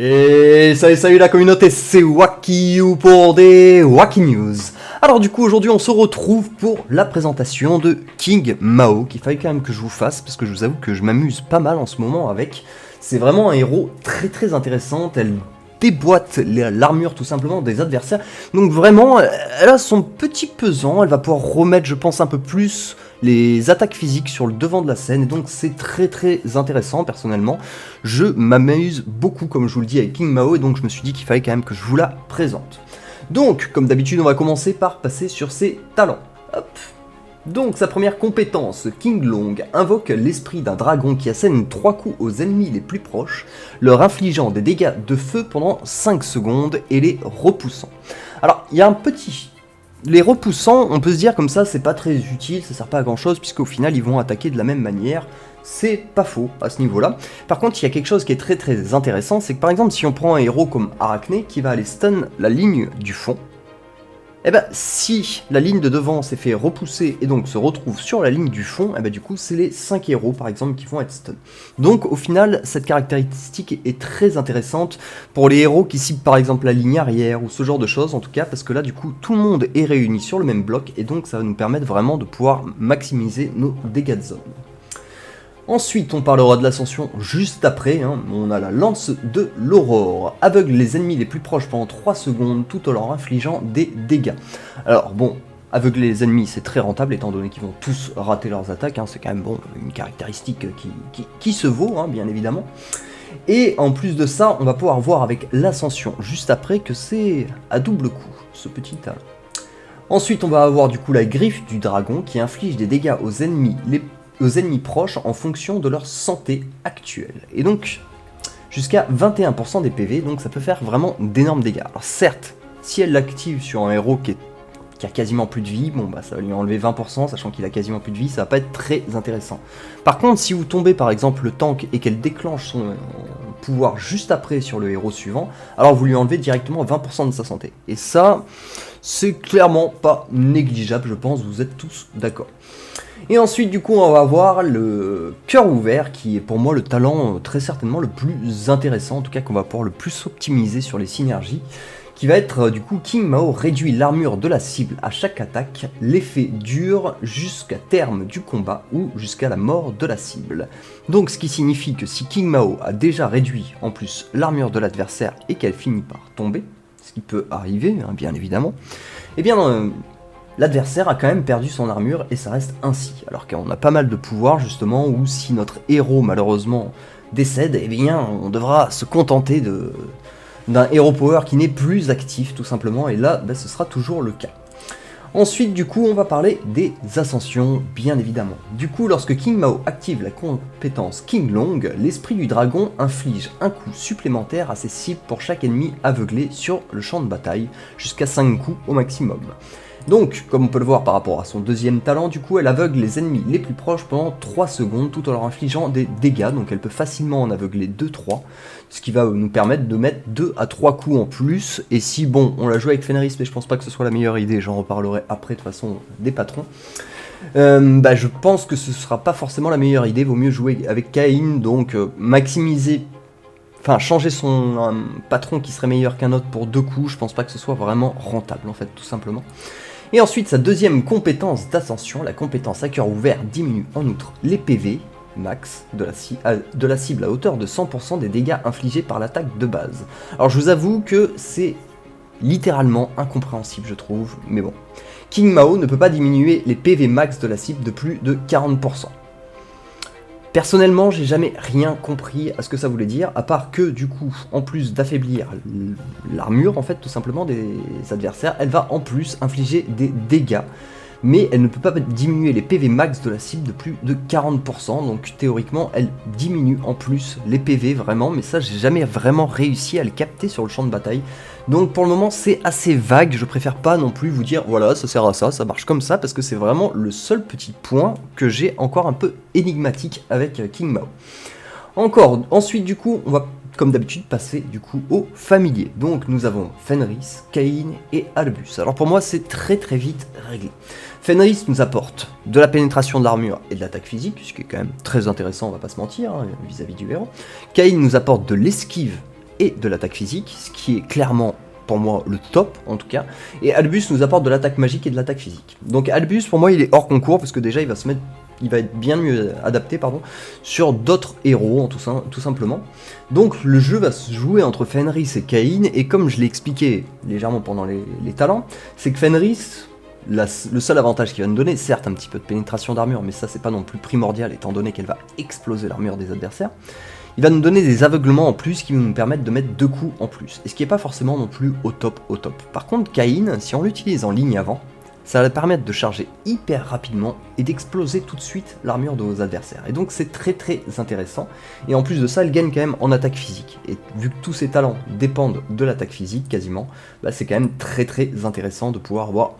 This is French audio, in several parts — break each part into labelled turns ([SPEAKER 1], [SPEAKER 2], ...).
[SPEAKER 1] Et salut la communauté, c'est WakiU pour des Waki News. Alors du coup aujourd'hui on se retrouve pour la présentation de King Mao, qu'il fallait quand même que je vous fasse parce que je vous avoue que je m'amuse pas mal en ce moment avec. C'est vraiment un héros très intéressant, elle déboîte l'armure tout simplement des adversaires. Donc vraiment elle a son petit pesant, elle va pouvoir remettre je pense un peu plus les attaques physiques sur le devant de la scène, et donc c'est très intéressant. Personnellement je m'amuse beaucoup comme je vous le dis avec King Mao, et donc je me suis dit qu'il fallait quand même que je vous la présente. Donc comme d'habitude on va commencer par passer sur ses talents. Hop. Donc sa première compétence, King Long, invoque l'esprit d'un dragon qui assène 3 coups aux ennemis les plus proches, leur infligeant des dégâts de feu pendant 5 secondes et les repoussant. Alors il y a un petit... Les repoussants, on peut se dire comme ça, c'est pas très utile, ça sert pas à grand chose, puisqu'au final ils vont attaquer de la même manière. C'est pas faux à ce niveau-là. Par contre, il y a quelque chose qui est très intéressant, c'est que par exemple, si on prend un héros comme Arachné qui va aller stun la ligne du fond, et ben si la ligne de devant s'est fait repousser et donc se retrouve sur la ligne du fond, et ben du coup c'est les 5 héros par exemple qui vont être stun. Donc au final cette caractéristique est très intéressante pour les héros qui ciblent par exemple la ligne arrière ou ce genre de choses en tout cas, parce que là du coup tout le monde est réuni sur le même bloc et donc ça va nous permettre vraiment de pouvoir maximiser nos dégâts de zone. Ensuite, on parlera de l'ascension juste après, on a la lance de l'aurore, aveugle les ennemis les plus proches pendant 3 secondes tout en leur infligeant des dégâts. Alors bon, aveugler les ennemis c'est très rentable étant donné qu'ils vont tous rater leurs attaques, c'est quand même bon, une caractéristique qui se vaut bien évidemment. Et en plus de ça, on va pouvoir voir avec l'ascension juste après que c'est à double coup, ce petit talent. Ensuite, on va avoir du coup la griffe du dragon qui inflige des dégâts aux ennemis proches en fonction de leur santé actuelle. Et donc, jusqu'à 21% des PV, donc ça peut faire vraiment d'énormes dégâts. Alors certes, si elle l'active sur un héros qui a quasiment plus de vie, bon bah ça va lui enlever 20%, sachant qu'il a quasiment plus de vie, ça va pas être très intéressant. Par contre, si vous tombez par exemple le tank et qu'elle déclenche son pouvoir juste après sur le héros suivant, alors vous lui enlevez directement 20% de sa santé. Et ça, c'est clairement pas négligeable, je pense, vous êtes tous d'accord. Et ensuite du coup on va avoir le cœur ouvert qui est pour moi le talent très certainement le plus intéressant, en tout cas qu'on va pouvoir le plus optimiser sur les synergies, qui va être du coup King Mao réduit l'armure de la cible à chaque attaque, l'effet dure jusqu'à terme du combat ou jusqu'à la mort de la cible. Donc ce qui signifie que si King Mao a déjà réduit en plus l'armure de l'adversaire et qu'elle finit par tomber, ce qui peut arriver bien évidemment, et bien l'adversaire a quand même perdu son armure et ça reste ainsi, alors qu'on a pas mal de pouvoirs justement où si notre héros malheureusement décède, eh bien on devra se contenter d'un hero power qui n'est plus actif tout simplement, et là ce sera toujours le cas. Ensuite du coup on va parler des ascensions bien évidemment. Du coup lorsque King Mao active la compétence King Long, l'esprit du dragon inflige un coup supplémentaire à ses cibles pour chaque ennemi aveuglé sur le champ de bataille, jusqu'à 5 coups au maximum. Donc, comme on peut le voir par rapport à son deuxième talent, du coup elle aveugle les ennemis les plus proches pendant 3 secondes tout en leur infligeant des dégâts, donc elle peut facilement en aveugler 2-3, ce qui va nous permettre de mettre 2 à 3 coups en plus, et si bon, on l'a joué avec Fenris, mais je pense pas que ce soit la meilleure idée, j'en reparlerai après de toute façon des patrons, je pense que ce sera pas forcément la meilleure idée, vaut mieux jouer avec Caïn, donc maximiser... Enfin, changer son patron qui serait meilleur qu'un autre pour 2 coups, je pense pas que ce soit vraiment rentable en fait, tout simplement. Et ensuite, sa deuxième compétence d'ascension, la compétence à cœur ouvert, diminue en outre les PV max de la cible à hauteur de 100% des dégâts infligés par l'attaque de base. Alors je vous avoue que c'est littéralement incompréhensible je trouve, mais bon. King Mao ne peut pas diminuer les PV max de la cible de plus de 40%. Personnellement, j'ai jamais rien compris à ce que ça voulait dire, à part que du coup, en plus d'affaiblir l'armure en fait tout simplement des adversaires, elle va en plus infliger des dégâts, mais elle ne peut pas diminuer les PV max de la cible de plus de 40%, donc théoriquement elle diminue en plus les PV vraiment, mais ça j'ai jamais vraiment réussi à le capter sur le champ de bataille. Donc pour le moment c'est assez vague, je préfère pas non plus vous dire voilà ça sert à ça, ça marche comme ça, parce que c'est vraiment le seul petit point que j'ai encore un peu énigmatique avec King Mao. Ensuite du coup on va comme d'habitude passer du coup au familier. Donc nous avons Fenris, Caïn et Albus. Alors pour moi c'est très vite réglé. Fenris nous apporte de la pénétration de l'armure et de l'attaque physique, ce qui est quand même très intéressant, on va pas se mentir, vis-à-vis du héros. Caïn nous apporte de l'esquive et de l'attaque physique, ce qui est clairement pour moi le top en tout cas, et Albus nous apporte de l'attaque magique et de l'attaque physique. Donc Albus pour moi il est hors concours parce que déjà il va être bien mieux adapté sur d'autres héros tout simplement. Donc le jeu va se jouer entre Fenris et Cain, et comme je l'ai expliqué légèrement pendant les talents, c'est que Fenris, le seul avantage qu'il va nous donner, certes un petit peu de pénétration d'armure, mais ça c'est pas non plus primordial étant donné qu'elle va exploser l'armure des adversaires. Il va nous donner des aveuglements en plus qui vont nous permettre de mettre 2 coups en plus, et ce qui n'est pas forcément non plus au top. Par contre Cain, si on l'utilise en ligne avant, ça va permettre de charger hyper rapidement et d'exploser tout de suite l'armure de vos adversaires. Et donc c'est très intéressant, et en plus de ça elle gagne quand même en attaque physique, et vu que tous ses talents dépendent de l'attaque physique quasiment, bah c'est quand même très intéressant de pouvoir avoir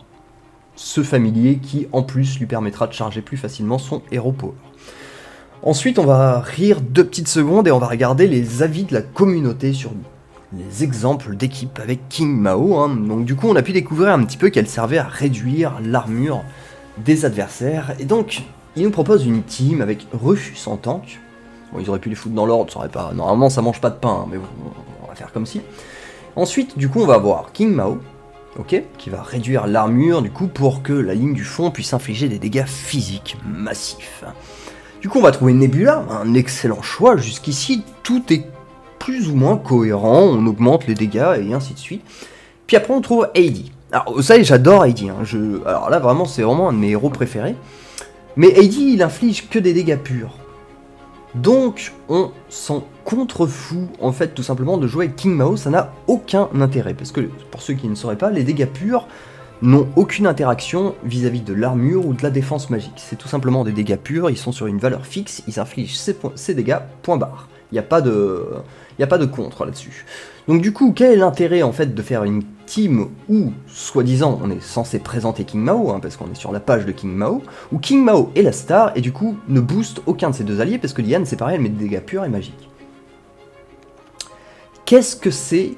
[SPEAKER 1] ce familier qui en plus lui permettra de charger plus facilement son Hero Power. Ensuite, on va rire 2 petites secondes et on va regarder les avis de la communauté sur les exemples d'équipes avec King Mao. Donc du coup, on a pu découvrir un petit peu qu'elle servait à réduire l'armure des adversaires. Et donc, il nous propose une team avec Rufus en tank. Bon, ils auraient pu les foutre dans l'ordre, ça aurait pas... Normalement, ça mange pas de pain, mais bon, on va faire comme si. Ensuite, du coup, on va avoir King Mao, ok, qui va réduire l'armure, du coup, pour que la ligne du fond puisse infliger des dégâts physiques massifs. Du coup, on va trouver Nebula, un excellent choix. Jusqu'ici, tout est plus ou moins cohérent. On augmente les dégâts et ainsi de suite. Puis après, on trouve Heidi. Alors, vous savez, j'adore Heidi. Alors là, vraiment, c'est vraiment un de mes héros préférés. Mais Heidi, il inflige que des dégâts purs. Donc, on s'en contrefout, en fait, tout simplement, de jouer avec King Mao. Ça n'a aucun intérêt. Parce que, pour ceux qui ne sauraient pas, les dégâts purs n'ont aucune interaction vis-à-vis de l'armure ou de la défense magique. C'est tout simplement des dégâts purs, ils sont sur une valeur fixe, ils infligent ces dégâts, point barre. Il n'y a pas de contre là-dessus. Donc du coup, quel est l'intérêt en fait de faire une team où, soi-disant, on est censé présenter King Mao, parce qu'on est sur la page de King Mao, où King Mao est la star et du coup ne booste aucun de ses 2 alliés, parce que Liane c'est pareil, elle met des dégâts purs et magiques. Qu'est-ce que c'est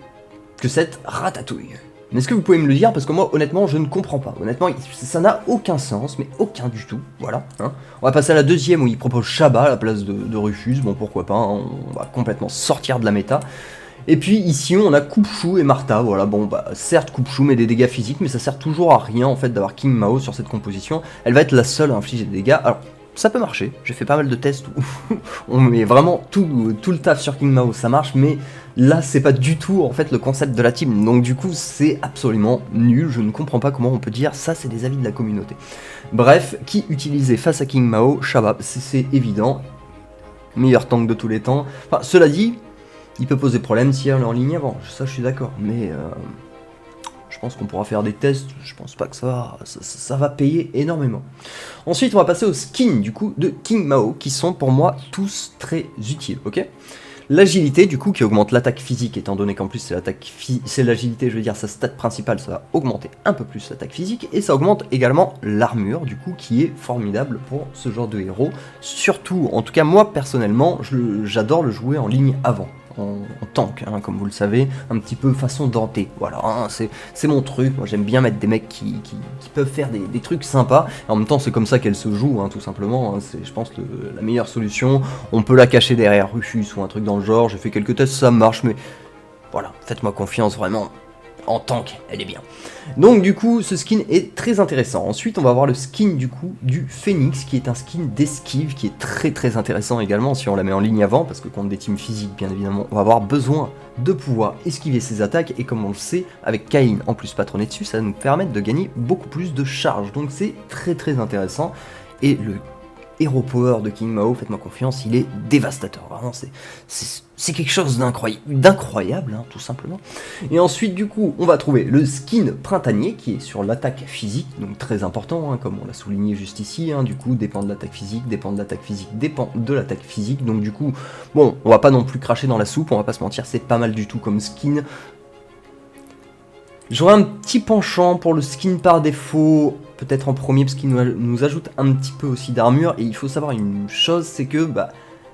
[SPEAKER 1] que cette ratatouille ? Mais est-ce que vous pouvez me le dire? Parce que moi, honnêtement, je ne comprends pas. Honnêtement, ça n'a aucun sens, mais aucun du tout. Voilà. On va passer à la deuxième où il propose Shabba à la place de Rufus. Bon, pourquoi pas, on va complètement sortir de la méta. Et puis ici, on a Kupchou et Martha. Voilà, bon, bah, certes, Kupchou met des dégâts physiques, mais ça sert toujours à rien, en fait, d'avoir King Mao sur cette composition. Elle va être la seule à infliger des dégâts. Alors, ça peut marcher. J'ai fait pas mal de tests où on met vraiment tout le taf sur King Mao, ça marche, mais là, c'est pas du tout en fait le concept de la team. Donc du coup, c'est absolument nul. Je ne comprends pas comment on peut dire ça, c'est des avis de la communauté. Bref, qui utiliser face à King Mao? Shabba, c'est évident. Meilleur tank de tous les temps. Enfin, cela dit, il peut poser problème si elle est en ligne avant. Ça, je suis d'accord. Mais je pense qu'on pourra faire des tests. Je pense pas que ça va payer énormément. Ensuite, on va passer aux skins du coup de King Mao, qui sont pour moi tous très utiles, ok? L'agilité du coup qui augmente l'attaque physique, étant donné qu'en plus c'est l'agilité, je veux dire sa stat principale, ça va augmenter un peu plus l'attaque physique, et ça augmente également l'armure du coup qui est formidable pour ce genre de héros. Surtout, en tout cas moi personnellement, j'adore le jouer en ligne avant. En tank, comme vous le savez, un petit peu façon Dante, voilà, c'est mon truc. Moi j'aime bien mettre des mecs qui peuvent faire des trucs sympas, et en même temps c'est comme ça qu'elle se joue, tout simplement, c'est je pense la meilleure solution. On peut la cacher derrière Rufus ou un truc dans le genre, j'ai fait quelques tests, ça marche, mais voilà, faites-moi confiance vraiment. En tank, elle est bien. Donc du coup, ce skin est très intéressant. Ensuite, on va avoir le skin du coup du Phoenix, qui est un skin d'esquive, qui est très intéressant également si on la met en ligne avant, parce que contre des teams physiques, bien évidemment, on va avoir besoin de pouvoir esquiver ses attaques, et comme on le sait, avec Cain en plus patronné dessus, ça va nous permettre de gagner beaucoup plus de charge. Donc c'est très intéressant, et le Hero Power de King Mao, faites-moi confiance, il est dévastateur. Vraiment, c'est quelque chose d'incroyable, tout simplement. Et ensuite, du coup, on va trouver le skin printanier qui est sur l'attaque physique, donc très important, comme on l'a souligné juste ici. Du coup, dépend de l'attaque physique, dépend de l'attaque physique, dépend de l'attaque physique. Donc, du coup, bon, on va pas non plus cracher dans la soupe, on va pas se mentir, c'est pas mal du tout comme skin. J'aurais un petit penchant pour le skin par défaut, peut-être en premier, parce qu'il nous ajoute un petit peu aussi d'armure, et il faut savoir une chose, c'est que,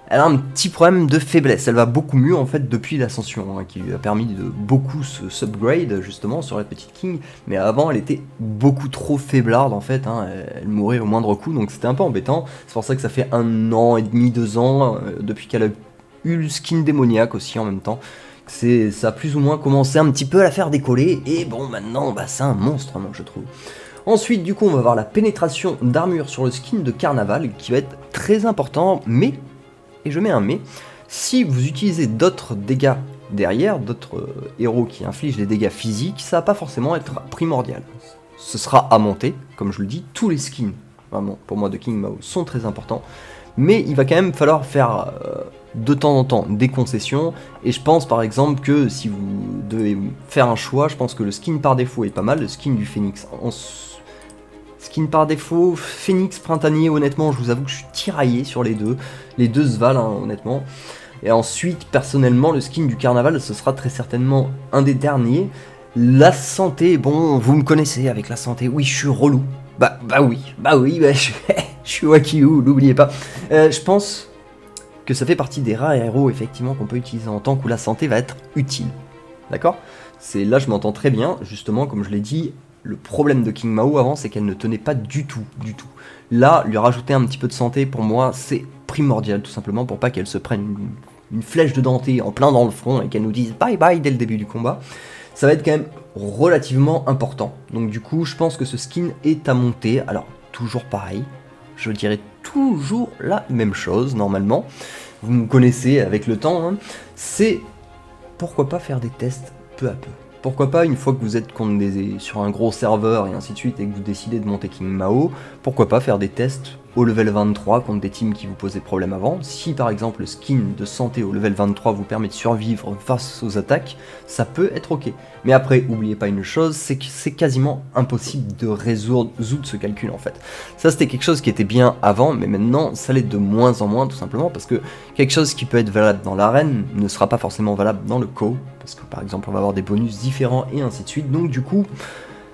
[SPEAKER 1] elle a un petit problème de faiblesse. Elle va beaucoup mieux, en fait, depuis l'ascension, qui lui a permis de beaucoup se subgrade, justement, sur la petite King, mais avant, elle était beaucoup trop faiblarde, en fait, elle mourait au moindre coup, donc c'était un peu embêtant. C'est pour ça que ça fait 1 an et demi, 2 ans, depuis qu'elle a eu le skin démoniaque aussi, en même temps, Ça a plus ou moins commencé un petit peu à la faire décoller, et bon, maintenant, bah, c'est un monstre, moi, je trouve. Ensuite, du coup, on va avoir la pénétration d'armure sur le skin de Carnaval, qui va être très important, mais, et je mets un mais, si vous utilisez d'autres dégâts derrière, d'autres héros qui infligent des dégâts physiques, ça va pas forcément être primordial. Ce sera à monter, comme je le dis, tous les skins, vraiment, pour moi, de King Mao, sont très importants, mais il va quand même falloir faire de temps en temps des concessions, et je pense par exemple que si vous devez faire un choix, je pense que le skin par défaut est pas mal, le skin du Phoenix. Skin par défaut, Phoenix printanier, honnêtement, je vous avoue que je suis tiraillé sur les deux se valent, hein, honnêtement. Et ensuite, personnellement, le skin du Carnaval, ce sera très certainement un des derniers. La santé, bon, vous me connaissez avec la santé, oui, je suis relou. Bah oui, je suis Wakyu, n'oubliez pas. Je pense que ça fait partie des rares héros, effectivement, qu'on peut utiliser en tank où la santé va être utile. D'accord ? Là, je m'entends très bien, justement, comme je l'ai dit, le problème de King Mao avant, c'est qu'elle ne tenait pas du tout. Là, lui rajouter un petit peu de santé, pour moi, c'est primordial, tout simplement, pour pas qu'elle se prenne une flèche de denté en plein dans le front et qu'elle nous dise bye bye dès le début du combat. Ça va être quand même relativement important. Donc du coup, je pense que ce skin est à monter. Alors, toujours pareil, je dirais toujours la même chose, normalement. Vous me connaissez avec le temps, hein. C'est pourquoi pas faire des tests peu à peu. Pourquoi pas, une fois que vous êtes sur un gros serveur et ainsi de suite, et que vous décidez de monter King Mao, pourquoi pas faire des tests au level 23 contre des teams qui vous posaient problème avant. Si par exemple le skin de santé au level 23 vous permet de survivre face aux attaques, ça peut être ok. Mais après, oubliez pas une chose, c'est que c'est quasiment impossible de résoudre ce calcul en fait. Ça c'était quelque chose qui était bien avant, mais maintenant ça l'est de moins en moins tout simplement parce que quelque chose qui peut être valable dans l'arène ne sera pas forcément valable dans le co, parce que par exemple on va avoir des bonus différents et ainsi de suite, donc du coup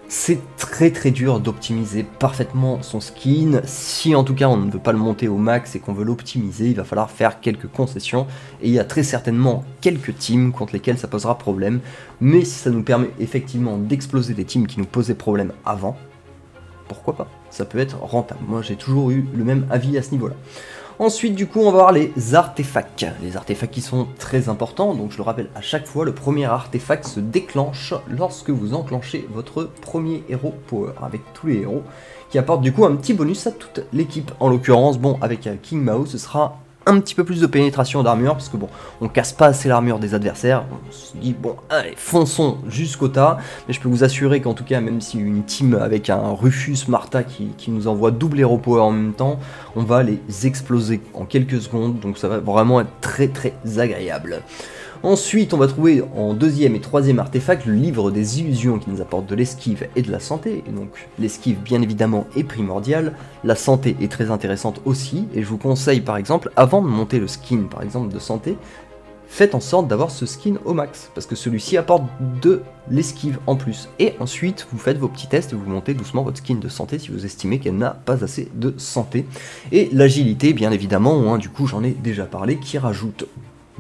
[SPEAKER 1] c'est très dur d'optimiser parfaitement son skin. Si en tout cas on ne veut pas le monter au max et qu'on veut l'optimiser, il va falloir faire quelques concessions. Et il y a très certainement quelques teams contre lesquels ça posera problème. Mais si ça nous permet effectivement d'exploser des teams qui nous posaient problème avant, pourquoi pas? Ça peut être rentable. Moi j'ai toujours eu le même avis à ce niveau-là. Ensuite, du coup, on va voir les artefacts. Les artefacts qui sont très importants, donc je le rappelle à chaque fois, le premier artefact se déclenche lorsque vous enclenchez votre premier héros power, avec tous les héros, qui apportent du coup un petit bonus à toute l'équipe. En l'occurrence, bon, avec King Mao, ce sera un petit peu plus de pénétration d'armure, parce que bon, on casse pas assez l'armure des adversaires, on se dit bon, allez, fonçons jusqu'au tas, mais je peux vous assurer qu'en tout cas, même si une team avec un Rufus Martha qui nous envoie double hero power en même temps, on va les exploser en quelques secondes, donc ça va vraiment être très agréable. Ensuite, on va trouver en deuxième et troisième artefact le livre des illusions qui nous apporte de l'esquive et de la santé. Et donc l'esquive bien évidemment est primordiale, la santé est très intéressante aussi, et je vous conseille par exemple, avant de monter le skin par exemple de santé, faites en sorte d'avoir ce skin au max, parce que celui-ci apporte de l'esquive en plus. Et ensuite, vous faites vos petits tests et vous montez doucement votre skin de santé si vous estimez qu'elle n'a pas assez de santé. Et l'agilité, bien évidemment, hein, du coup j'en ai déjà parlé, qui rajoute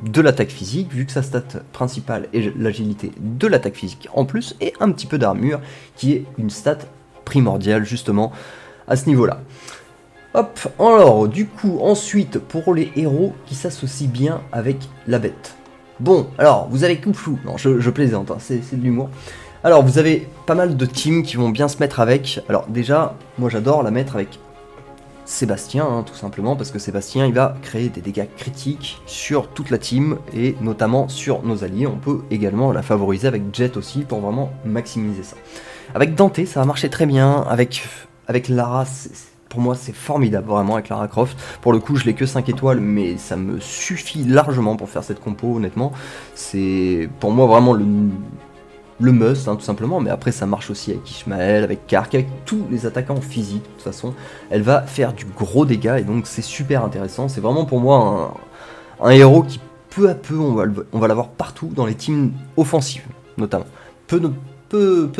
[SPEAKER 1] de l'attaque physique, vu que sa stat principale est l'agilité de l'attaque physique en plus, et un petit peu d'armure, qui est une stat primordiale justement à ce niveau-là. Hop, alors du coup ensuite pour les héros qui s'associent bien avec la bête. Bon, alors vous avez Khufu, non je plaisante, hein, c'est de l'humour. Alors vous avez pas mal de teams qui vont bien se mettre avec. Alors déjà, moi j'adore la mettre avec Sébastien, hein, tout simplement, parce que Sébastien il va créer des dégâts critiques sur toute la team et notamment sur nos alliés. On peut également la favoriser avec Jet aussi pour vraiment maximiser ça. Avec Dante ça va marcher très bien, avec Lara pour moi c'est formidable vraiment avec Lara Croft. Pour le coup je l'ai que 5 étoiles mais ça me suffit largement pour faire cette compo honnêtement. C'est pour moi vraiment le must, hein, tout simplement, mais après ça marche aussi avec Ishmael, avec Kark, avec tous les attaquants physiques, de toute façon, elle va faire du gros dégât, et donc c'est super intéressant, c'est vraiment pour moi un héros qui peu à peu, on va l'avoir partout dans les teams offensives, notamment. Peu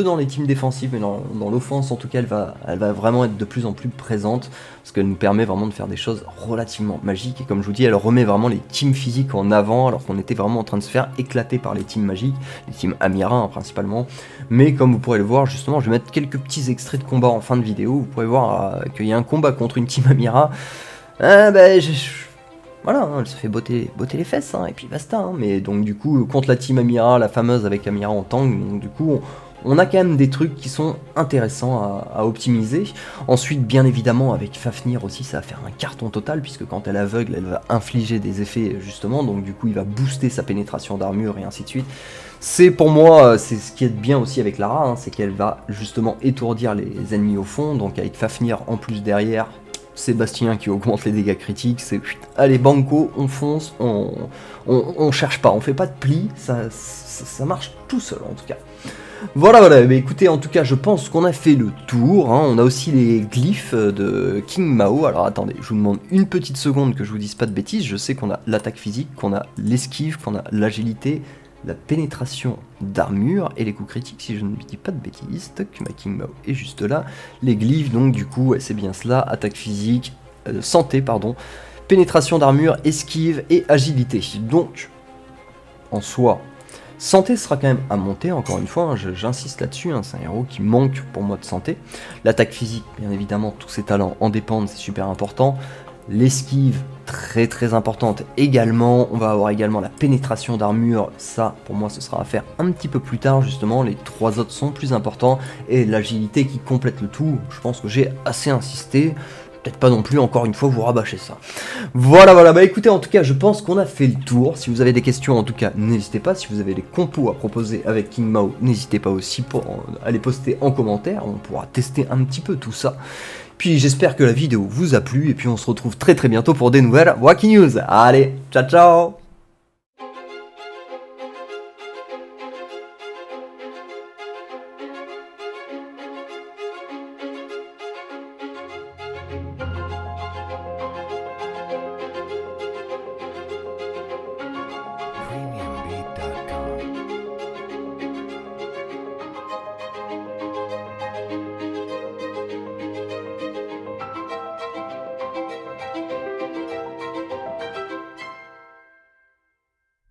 [SPEAKER 1] dans les teams défensives, mais dans l'offense en tout cas, elle va vraiment être de plus en plus présente, parce qu'elle nous permet vraiment de faire des choses relativement magiques, et comme je vous dis, elle remet vraiment les teams physiques en avant, alors qu'on était vraiment en train de se faire éclater par les teams magiques, les teams Amira hein, principalement, mais comme vous pourrez le voir, justement, je vais mettre quelques petits extraits de combat en fin de vidéo, vous pourrez voir qu'il y a un combat contre une team Amira, Voilà, hein, elle se fait botter les fesses, hein, et puis basta. Hein. Mais donc du coup, contre la team Amira, la fameuse avec Amira en tank, donc du coup, on a quand même des trucs qui sont intéressants à optimiser. Ensuite, bien évidemment, avec Fafnir aussi, ça va faire un carton total, puisque quand elle aveugle, elle va infliger des effets, justement, donc du coup, il va booster sa pénétration d'armure, et ainsi de suite. C'est pour moi, c'est ce qui est bien aussi avec Lara, hein, c'est qu'elle va justement étourdir les ennemis au fond, donc avec Fafnir en plus derrière, Sébastien qui augmente les dégâts critiques, c'est allez banco, on fonce, on cherche pas, on fait pas de plis, ça marche tout seul en tout cas. Voilà, mais écoutez, en tout cas, je pense qu'on a fait le tour, hein. On a aussi les glyphes de King Mao, alors attendez, je vous demande une petite seconde que je vous dise pas de bêtises, je sais qu'on a l'attaque physique, qu'on a l'esquive, qu'on a l'agilité, la pénétration d'armure et les coups critiques, si je ne dis pas de bêtises. Toc, ma King Mao est juste là. Les glyphes, donc du coup, ouais, c'est bien cela. Attaque physique, santé, pardon. Pénétration d'armure, esquive et agilité. Donc, en soi, santé sera quand même à monter, encore une fois, hein, j'insiste là-dessus, hein, c'est un héros qui manque pour moi de santé. L'attaque physique, bien évidemment, tous ses talents en dépendent, c'est super important. L'esquive, très importante également. On va avoir également la pénétration d'armure. Ça, pour moi, ce sera à faire un petit peu plus tard, justement. Les trois autres sont plus importants. Et l'agilité qui complète le tout. Je pense que j'ai assez insisté. Peut-être pas non plus, encore une fois, vous rabâchez ça. Voilà, bah écoutez, en tout cas, je pense qu'on a fait le tour. Si vous avez des questions, en tout cas, n'hésitez pas. Si vous avez des compos à proposer avec King Mao, n'hésitez pas aussi à les poster en commentaire. On pourra tester un petit peu tout ça. Puis j'espère que la vidéo vous a plu, et puis on se retrouve très bientôt pour des nouvelles Wacky News. Allez, ciao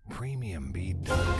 [SPEAKER 1] Premiumbeat.com.